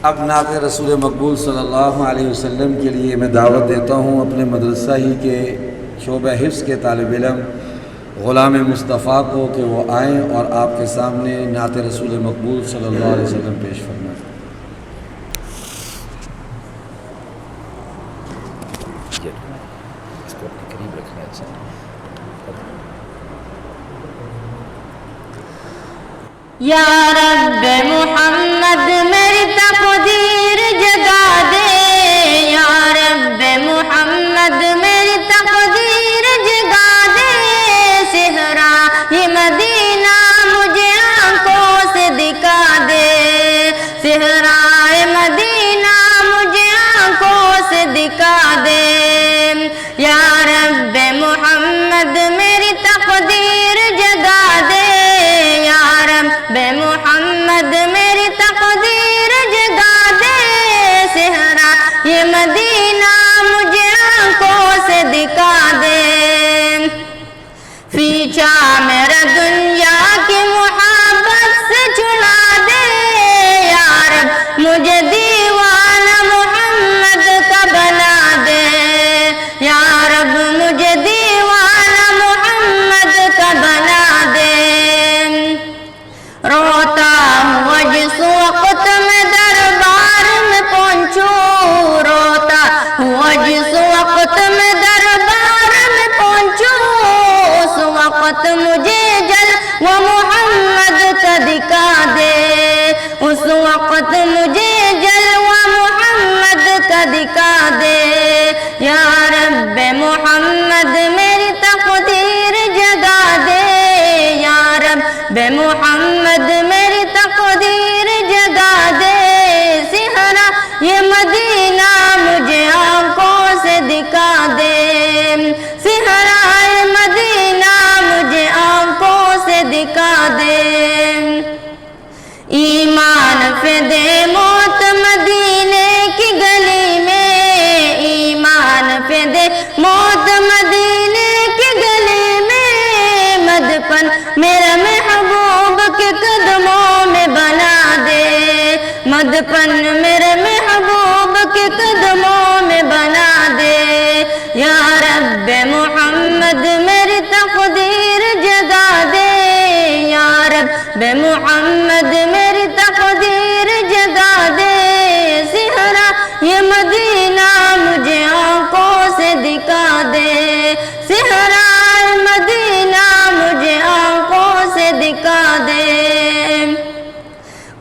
اب نعت رسول مقبول صلی اللہ علیہ وسلم کے لیے میں دعوت دیتا ہوں اپنے مدرسہ ہی کے شعبہ حفظ کے طالب علم غلام مصطفیٰ کو کہ وہ آئیں اور آپ کے سامنے نعت رسول مقبول صلی اللہ علیہ وسلم پیش فرمائیں۔ یا رب محمد میری تقدیر جگا دے، یا رب محمد میری تقدیر جگا دے، صحرا یہ مدینہ مجھے آنکھوں سے دکھا دے، صحرا مدینہ مجھے آنکھوں سے دکھا دے، یا رب محمد میری تقدیر جگا دے، بے محمد میری تقدیر جگا دے، صحرا یہ مدینہ مجھے آنکھوں سے دکھا دے، پیچھا میرا دنیا کی محبت سے چھڑا دے، یا رب مجھے دیوانہ محمد کا بنا دے، یا رب مجھے دیوانہ محمد کا بنا دے، روتا ہوا جس وقت میں دربار میں پہنچوں، روتا ہوا جس وقت میں دربار میں پہنچوں، اس وقت مجھے جلوہ محمد کا دکھا دے، اس وقت مجھے جلوہ محمد کا دکھا دے، یا رب محمد میری تقدیر جگا دے، یا رب محمد میری تقدیر جگا دے، صحرا یہ مدینہ مجھے آنکھوں سے دکھا دے، صحرا یہ مدینہ مجھے آنکھوں سے دکھا دے، ایمان پہ دے موت مدینے کی گلی میں، ایمان پہ دے موت مدینے کی گلی میں، مدفن میرا محبوب کے قدموں میں بنا دے، مدفن میرے محبوب کے قدموں میں بنا دے، یا رب محمد میری تقدیر جگا دے، یا رب محمد میری تقدیر جگا دے، صحرا یہ مدینہ مجھے آنکھوں سے دکھا دے، صحرا مدینہ مجھے آنکھوں سے دکھا دے،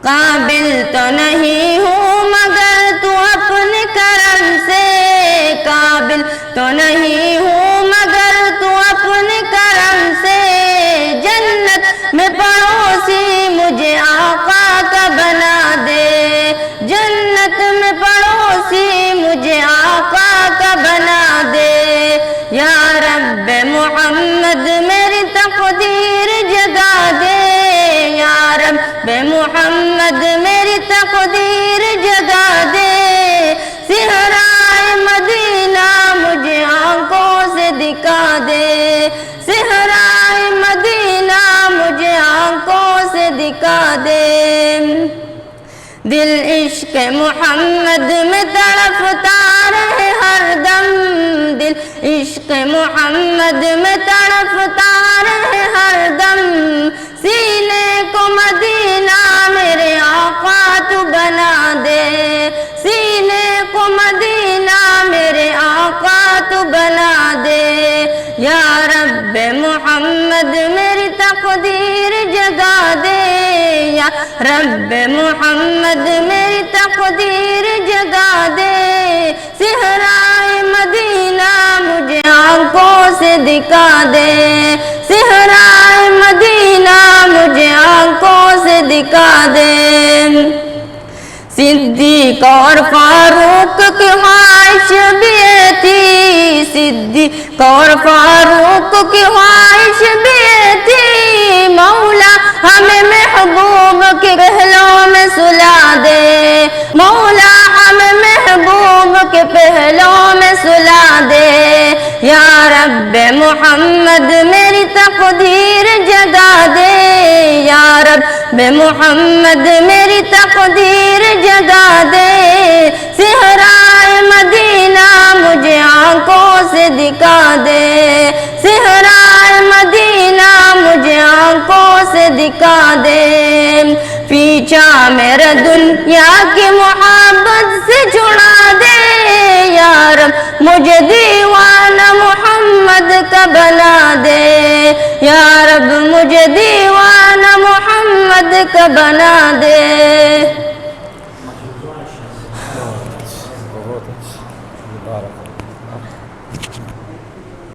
قابل تو نہیں ہوں مگر تو اپنے کرم سے، قابل تو نہیں ہوں مگر تو اپنے کرم سے، جنت میں پڑوسی مجھے آقا کا بنا دے، جنت میں پڑوسی مجھے آقا کا بنا دے، یا رب محمد میری تقدیر جگا دے، یا رب محمد میری تقدیر جگا دے، صحرا مدینہ مجھے آنکھوں سے دکھا دے، صحرا مدینہ مجھے آنکھوں سے دکھا دے، دل عشق محمد میں تڑپتا رہے ہر دم، دل عشق محمد میں تڑپتا رہے ہر دم، سینے کو مدینہ میرے آقا تو بنا دے، سینے کو مدینہ میرے آقا تو بنا دے، یا رب محمد میری تقدیر جگا دے، یا رب محمد میری تقدیر جگا دے، صحرا مدینہ مجھے آنکھوں سے دکھا دے، صحرا مدینہ مجھے آنکھوں سے دکھا دے، صدیق اور فاروق کی خواہش بھی تھی، صدیق اور فاروق کی خواہش بھی تھی، مولا ہمیں محبوب کے پہلوں میں سلا دے، مولا ہمیں محبوب کے پہلوں میں سلا دے، یا رب محمد میری تقدیر جگا دے، یا رب محمد میری تقدیر جگا دے، سے دکھا دے، صحرائے مدینہ مجھے آنکھوں سے دکھا دے، پیچھا میرا دنیا کی محبت سے چھڑا دے، یا رب مجھے دیوانہ محمد کا بنا دے، یا رب مجھے دیوانہ محمد کا بنا دے۔